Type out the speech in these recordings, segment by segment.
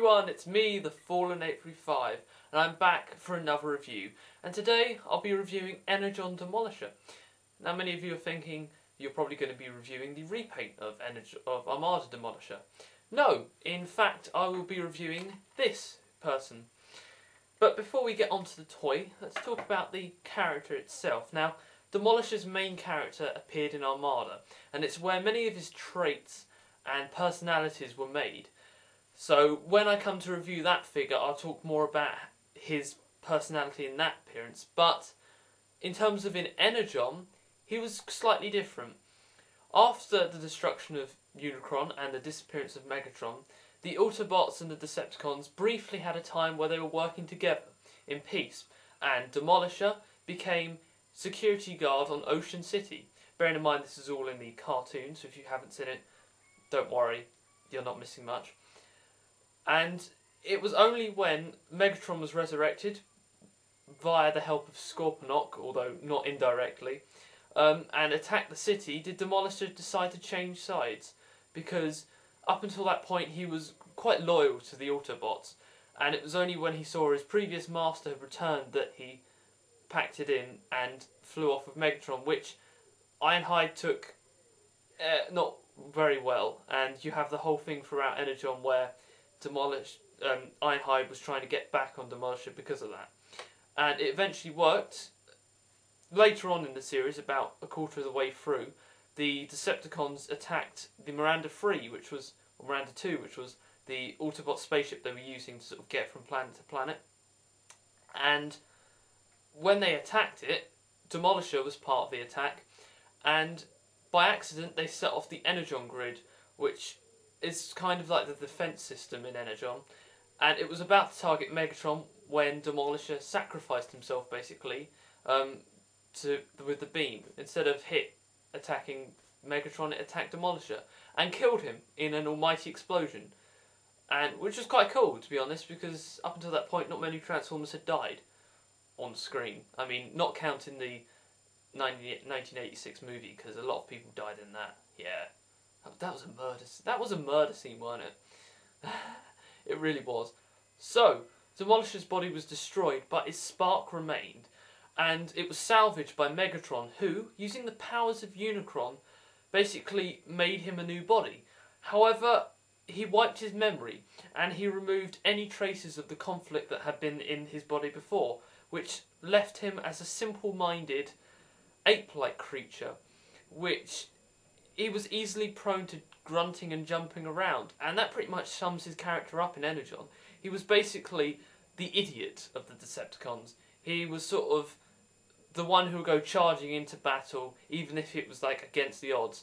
everyone, it's me, the Fallen 835, and I'm back for another review. And today I'll be reviewing Energon Demolisher. Now many of you are thinking you're probably going to be reviewing the repaint of Armada Demolisher. No, in fact I will be reviewing this person. But before we get onto the toy, let's talk about the character itself. Now, Demolisher's main character appeared in Armada, and it's where many of his traits and personalities were made. So when I come to review that figure, I'll talk more about his personality in that appearance. But in terms of in Energon, he was slightly different. After the destruction of Unicron and the disappearance of Megatron, the Autobots and the Decepticons briefly had a time where they were working together in peace, and Demolisher became security guard on Ocean City. Bearing in mind this is all in the cartoon, so if you haven't seen it, don't worry, you're not missing much. And it was only when Megatron was resurrected, via the help of Scorponok, although not indirectly, and attacked the city, did Demolisher decide to change sides. Because up until that point he was quite loyal to the Autobots, and it was only when he saw his previous master had returned that he packed it in and flew off with Megatron, which Ironhide took not very well, and you have the whole thing throughout Energon where Ironhide was trying to get back on Demolisher because of that. And it eventually worked. Later on in the series, about a quarter of the way through, the Decepticons attacked the Miranda 3, which was, or Miranda 2, which was the Autobot spaceship they were using to sort of get from planet to planet. And when they attacked it, Demolisher was part of the attack, and by accident they set off the Energon grid, which is kind of like the defense system in Energon, and it was about to target Megatron when Demolisher sacrificed himself basically with the beam. Instead of attacking Megatron, it attacked Demolisher and killed him in an almighty explosion, and which was quite cool, to be honest, because up until that point not many Transformers had died on screen. I mean, not counting the 1986 movie, because a lot of people died in that. Yeah. That was a murder scene, wasn't it? It really was. So, Demolisher's body was destroyed, but his spark remained, and it was salvaged by Megatron, who, using the powers of Unicron, basically made him a new body. However, he wiped his memory, and he removed any traces of the conflict that had been in his body before, which left him as a simple-minded, ape-like creature, which he was easily prone to grunting and jumping around, and that pretty much sums his character up in Energon. He was basically the idiot of the Decepticons. He was sort of the one who would go charging into battle, even if it was like against the odds.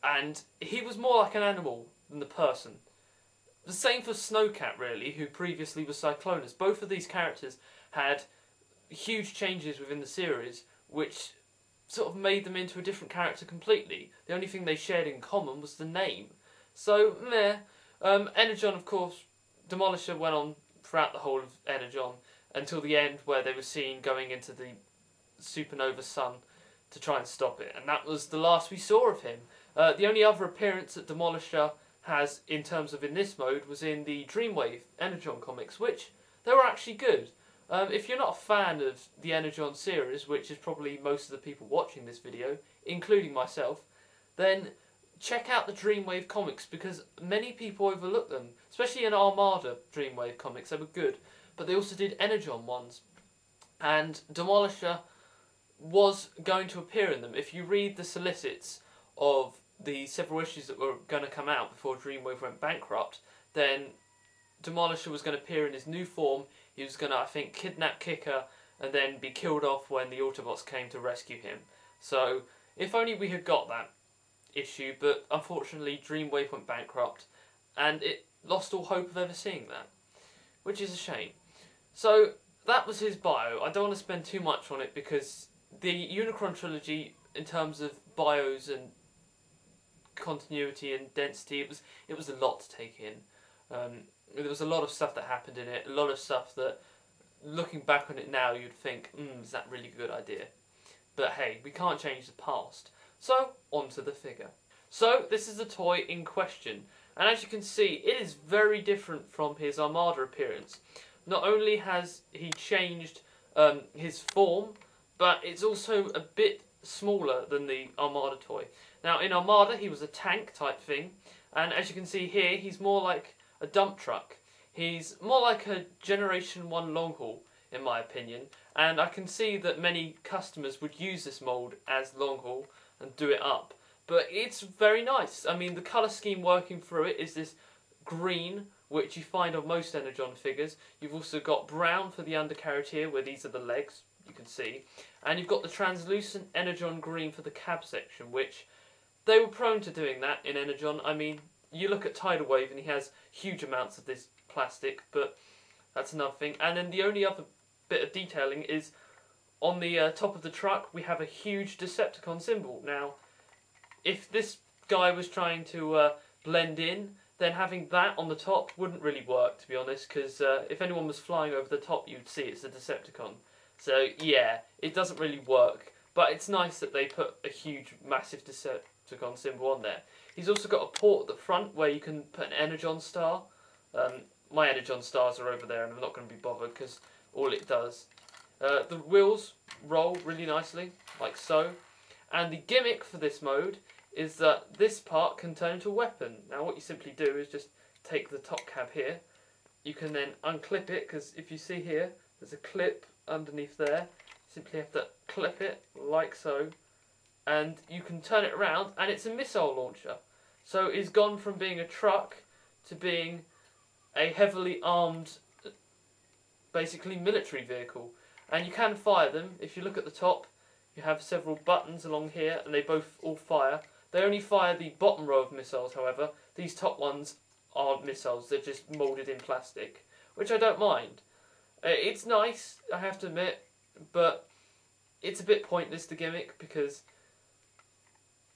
And he was more like an animal than the person. The same for Snowcat, really, who previously was Cyclonus. Both of these characters had huge changes within the series, which sort of made them into a different character completely. The only thing they shared in common was the name. So, meh. Energon, of course, Demolisher went on throughout the whole of Energon until the end, where they were seen going into the supernova sun to try and stop it. And that was the last we saw of him. The only other appearance that Demolisher has in terms of in this mode was in the Dreamwave Energon comics, which they were actually good. If you're not a fan of the Energon series, which is probably most of the people watching this video, including myself, then check out the Dreamwave comics, because many people overlook them, especially in Armada Dreamwave comics. They were good, but they also did Energon ones, and Demolisher was going to appear in them. If you read the solicits of the several issues that were going to come out before Dreamwave went bankrupt, then Demolisher was going to appear in his new form. He was going to, I think, kidnap Kicker and then be killed off when the Autobots came to rescue him. So, if only we had got that issue, but unfortunately Dreamwave went bankrupt and it lost all hope of ever seeing that, which is a shame. So, that was his bio. I don't want to spend too much on it because the Unicron trilogy, in terms of bios and continuity and density, it was a lot to take in. There was a lot of stuff that happened in it, a lot of stuff that, looking back on it now, you'd think, is that really a good idea? But hey, we can't change the past. So, on to the figure. So, this is the toy in question. And as you can see, it is very different from his Armada appearance. Not only has he changed his form, but it's also a bit smaller than the Armada toy. Now in Armada he was a tank type thing, and as you can see here he's more like a dump truck. He's more like a Generation 1 long haul in my opinion, and I can see that many customers would use this mould as long haul and do it up. But it's very nice. I mean, the colour scheme working through it is this green, which you find on most Energon figures. You've also got brown for the undercarriage here, where these are the legs, you can see. And you've got the translucent Energon green for the cab section, which they were prone to doing that in Energon. I mean, you look at Tidal Wave and he has huge amounts of this plastic, but that's another thing. And then the only other bit of detailing is on the top of the truck we have a huge Decepticon symbol. Now, if this guy was trying to blend in, then having that on the top wouldn't really work, to be honest, because if anyone was flying over the top, you'd see it's a Decepticon. So, yeah, it doesn't really work, but it's nice that they put a huge, massive Decepticon symbol on there. He's also got a port at the front where you can put an Energon star. My Energon stars are over there, and I'm not going to be bothered, because all it does. The wheels roll really nicely, like so. And the gimmick for this mode is that this part can turn into a weapon. Now what you simply do is just take the top cab here. You can then unclip it, because if you see here, there's a clip underneath there. Simply have to clip it, like so. And you can turn it around, and it's a missile launcher. So it's gone from being a truck to being a heavily armed, basically military vehicle. And you can fire them. If you look at the top, you have several buttons along here, and they both all fire. They only fire the bottom row of missiles, however. These top ones aren't missiles, they're just moulded in plastic, which I don't mind. It's nice, I have to admit, but it's a bit pointless, the gimmick, because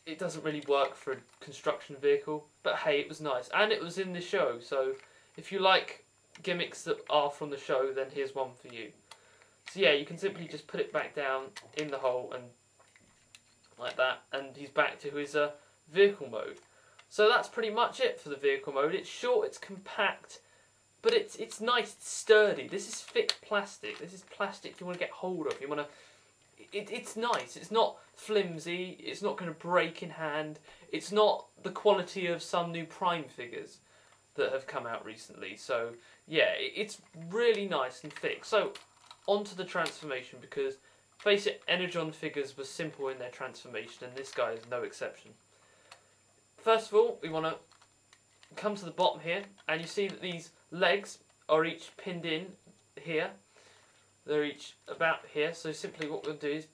it doesn't really work for a construction vehicle. But hey, it was nice, and it was in the show, so if you like gimmicks that are from the show, then here's one for you. So yeah, you can simply just put it back down in the hole and like that, and he's back to his vehicle mode. So that's pretty much it for the vehicle mode. It's short, it's compact, but it's nice, it's sturdy. This is thick plastic. This is plastic you want to get hold of. You want to. It's nice. It's not flimsy. It's not going to break in hand. It's not the quality of some new Prime figures that have come out recently. So yeah, it's really nice and thick. So onto the transformation, because face it, Energon figures were simple in their transformation, and this guy is no exception. First of all, we want to come to the bottom here, and you see that these legs are each pinned in here. They're each about here, so simply what we'll do is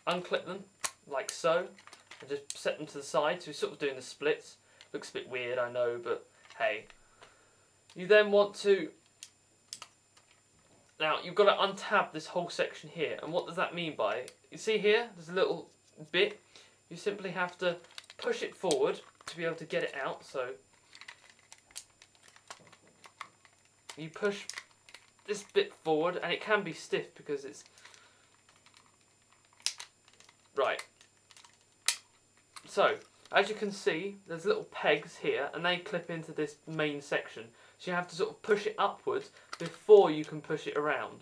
unclip them, like so, and just set them to the side, so we're sort of doing the splits. Looks a bit weird, I know, but hey. You then want to... Now, you've got to untab this whole section here, and what does that mean by it? You see here, there's a little bit. You simply have to push it forward to be able to get it out, so you push this bit forward, and it can be stiff because it's... Right. So, as you can see, there's little pegs here, and they clip into this main section. So you have to sort of push it upwards before you can push it around.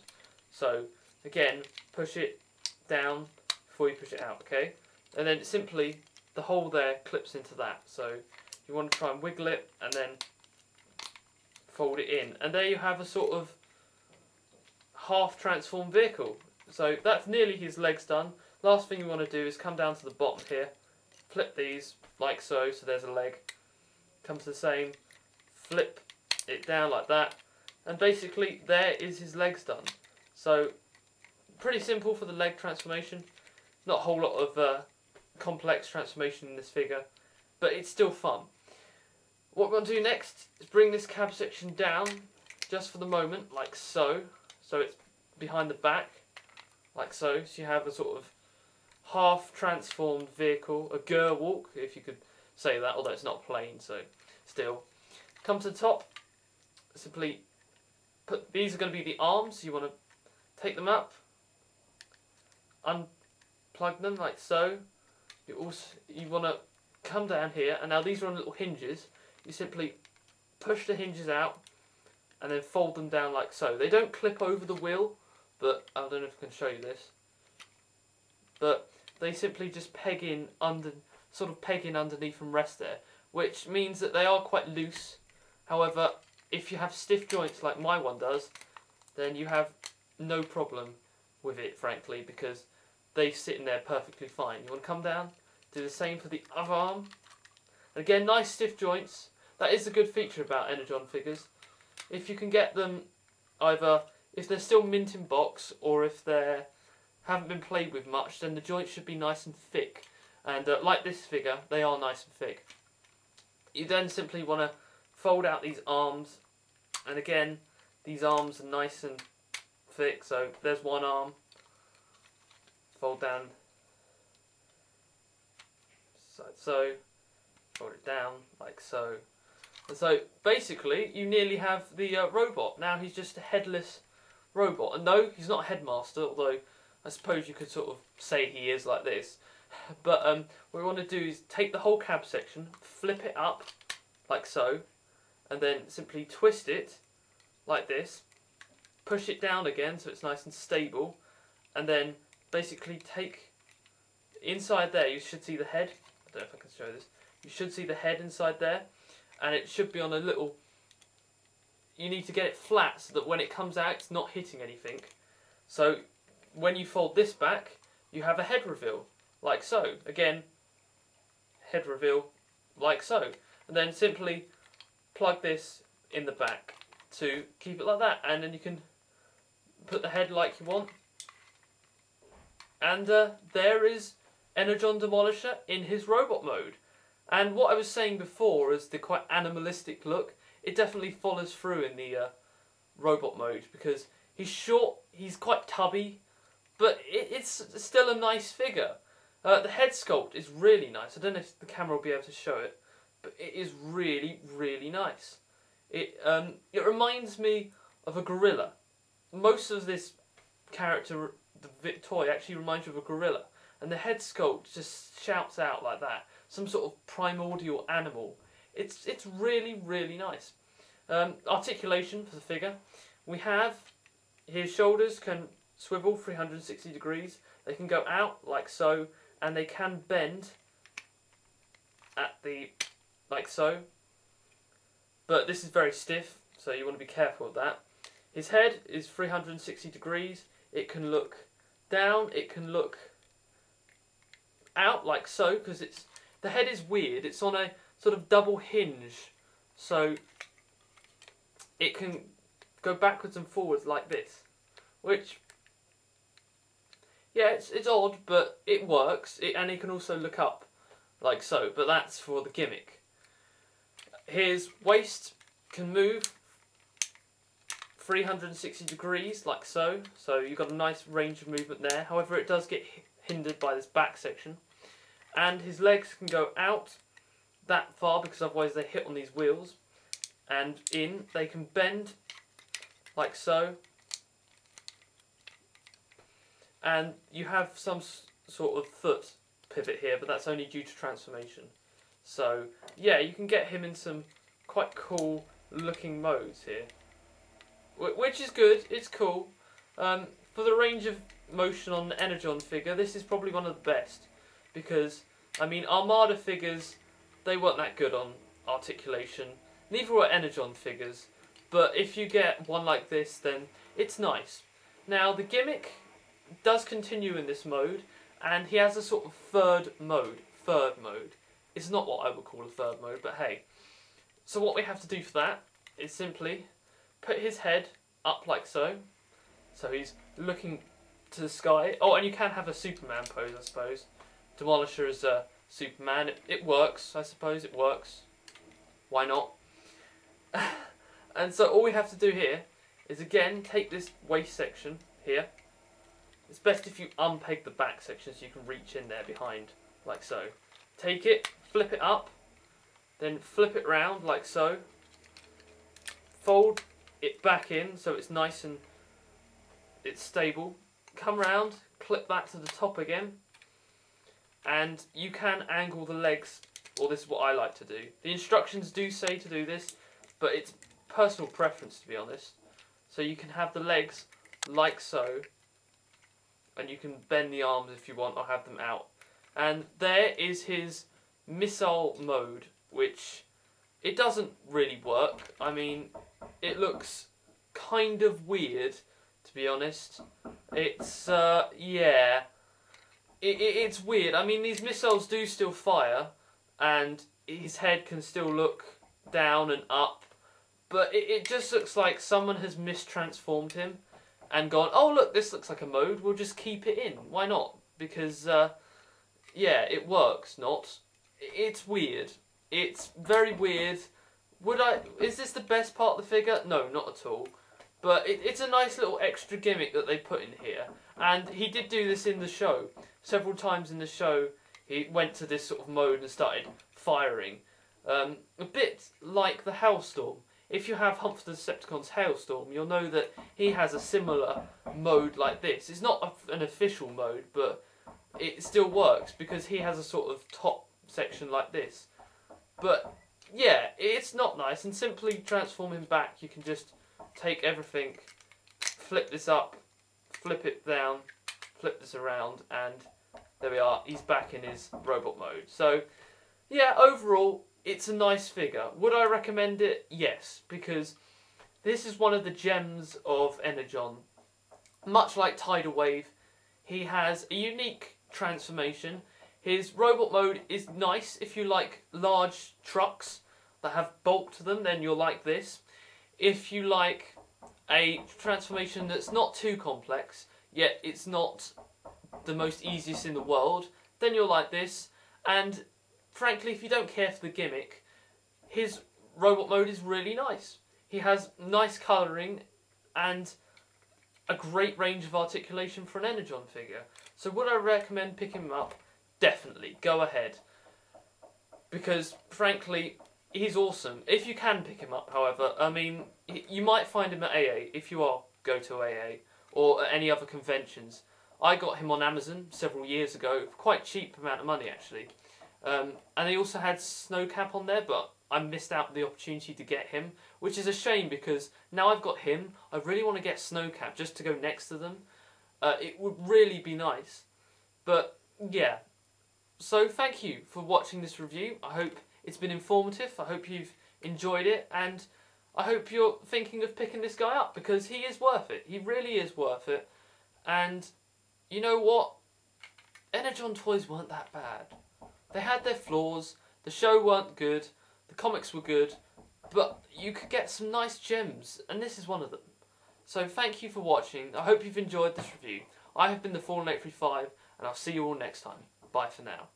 So, again, push it down before you push it out, okay? And then simply, the hole there clips into that. So, you want to try and wiggle it, and then fold it in. And there you have a sort of half-transformed vehicle. So, that's nearly his legs done. Last thing you want to do is come down to the bottom here, flip these, like so, so there's a leg. Come to the same, flip it down like that, and basically there is his legs done. So pretty simple for the leg transformation. Not a whole lot of complex transformation in this figure, but it's still fun. What we're going to do next is bring this cab section down just for the moment, like so. So it's behind the back, like so. So you have a sort of half transformed vehicle, a ger walk, if you could say that, although it's not plain, so still. Come to the top. Simply put, these are going to be the arms. You want to take them up, unplug them like so. You want to come down here, and now these are on little hinges. you simply push the hinges out and then fold them down like so. They don't clip over the wheel, but I don't know if I can show you this. But they simply just peg in underneath and rest there, which means that they are quite loose. However, if you have stiff joints like my one does, then you have no problem with it, frankly, because they sit in there perfectly fine. You want to come down, do the same for the other arm. And again, nice stiff joints. That is a good feature about Energon figures. If you can get them either, if they're still mint in box, or if they haven't been played with much, then the joints should be nice and thick. And like this figure, they are nice and thick. You then simply want to fold out these arms, and again, these arms are nice and thick. So there's one arm. Fold down like so. Fold it down like so. And so basically, you nearly have the robot. Now he's just a headless robot. And no, he's not a headmaster, although I suppose you could sort of say he is like this. But what we want to do is take the whole cab section, flip it up like so, and then simply twist it like this, push it down again so it's nice and stable, and then basically take inside there. You should see the head. I don't know if I can show this. You should see the head inside there, and it should be on a little. You need to get it flat so that when it comes out, it's not hitting anything. So when you fold this back, you have a head reveal like so. Again, head reveal like so, and then simply plug this in the back to keep it like that, and then you can put the head like you want. And there is Energon Demolisher in his robot mode. And what I was saying before is the quite animalistic look, it definitely follows through in the robot mode, because he's short, he's quite tubby, but it's still a nice figure. The head sculpt is really nice. I don't know if the camera will be able to show it, but it is really, really nice. It reminds me of a gorilla. Most of this character, the toy, actually reminds you of a gorilla, and the head sculpt just shouts out like that. Some sort of primordial animal. It's really, really nice. Articulation for the figure. We have his shoulders can swivel 360 degrees. They can go out like so, and they can bend at the like so. But this is very stiff, so you want to be careful of that. His head is 360 degrees. It can look down. It can look out like so, because it's. The head is weird, it's on a sort of double hinge, so it can go backwards and forwards like this, which, yeah, it's odd, but it works, and it can also look up like so, but that's for the gimmick. His waist can move 360 degrees like so, so you've got a nice range of movement there. However, it does get hindered by this back section. And his legs can go out that far, because otherwise they hit on these wheels, and in. They can bend like so, and you have some sort of foot pivot here, but that's only due to transformation. So yeah, you can get him in some quite cool looking modes here, which is good. It's cool. For the range of motion on the Energon figure, this is probably one of the best. Because, I mean, Armada figures, they weren't that good on articulation. Neither were Energon figures. But if you get one like this, then it's nice. Now, the gimmick does continue in this mode, and he has a sort of third mode. It's not what I would call a third mode, but hey. So what we have to do for that is simply put his head up like so. So he's looking to the sky. Oh, and you can have a Superman pose, I suppose. Demolisher is a Superman. It works, I suppose. It works. Why not? And so all we have to do here is again take this waist section here. It's best if you unpeg the back section so you can reach in there behind, like so. Take it, flip it up, then flip it round like so. Fold it back in so it's nice and it's stable. Come round, clip that to the top again. And you can angle the legs or this is what I like to do. The instructions do say to do this, but it's personal preference, to be honest. So you can have the legs like so, and you can bend the arms if you want, or have them out. And there is his missile mode, which it doesn't really work. I mean, it looks kind of weird, to be honest. It's, yeah. It's weird. I mean, these missiles do still fire, and his head can still look down and up, but it just looks like someone has mistransformed him and gone, oh look, this looks like a mode, we'll just keep it in. Why not? Because, yeah, it works, not. It's weird. It's very weird. Is this the best part of the figure? No, not at all. But it's a nice little extra gimmick that they put in here. And he did do this in the show. Several times in the show, he went to this sort of mode and started firing. A bit like the Hailstorm. If you have Humph the Decepticon's Hailstorm, you'll know that he has a similar mode like this. It's not an official mode, but it still works because he has a sort of top section like this. But yeah, it's not nice, and simply transform him back, you can just take everything, flip this up, flip it down, flip this around, and there we are, he's back in his robot mode. So yeah, overall, it's a nice figure. Would I recommend it? Yes, because this is one of the gems of Energon. Much like Tidal Wave, he has a unique transformation. His robot mode is nice if you like large trucks that have bulk to them, then you'll like this. If you like a transformation that's not too complex, yet it's not the most easiest in the world, then you'll like this. And frankly, if you don't care for the gimmick, his robot mode is really nice. He has nice colouring and a great range of articulation for an Energon figure. So would I recommend picking him up? Definitely, go ahead. Because, frankly, he's awesome. If you can pick him up, however, I mean, you might find him at AA, if you go to AA, or at any other conventions. I got him on Amazon several years ago, for quite cheap amount of money, actually. And they also had Snowcap on there, but I missed out the opportunity to get him, which is a shame because now I've got him, I really want to get Snowcap just to go next to them. It would really be nice. But, yeah. So, thank you for watching this review. I hope it's been informative, I hope you've enjoyed it, and I hope you're thinking of picking this guy up, because he is worth it. He really is worth it. And, you know what? Energon toys weren't that bad. They had their flaws, the show weren't good, the comics were good, but you could get some nice gems, and this is one of them. So thank you for watching, I hope you've enjoyed this review. I have been the Fallen 835, and I'll see you all next time. Bye for now.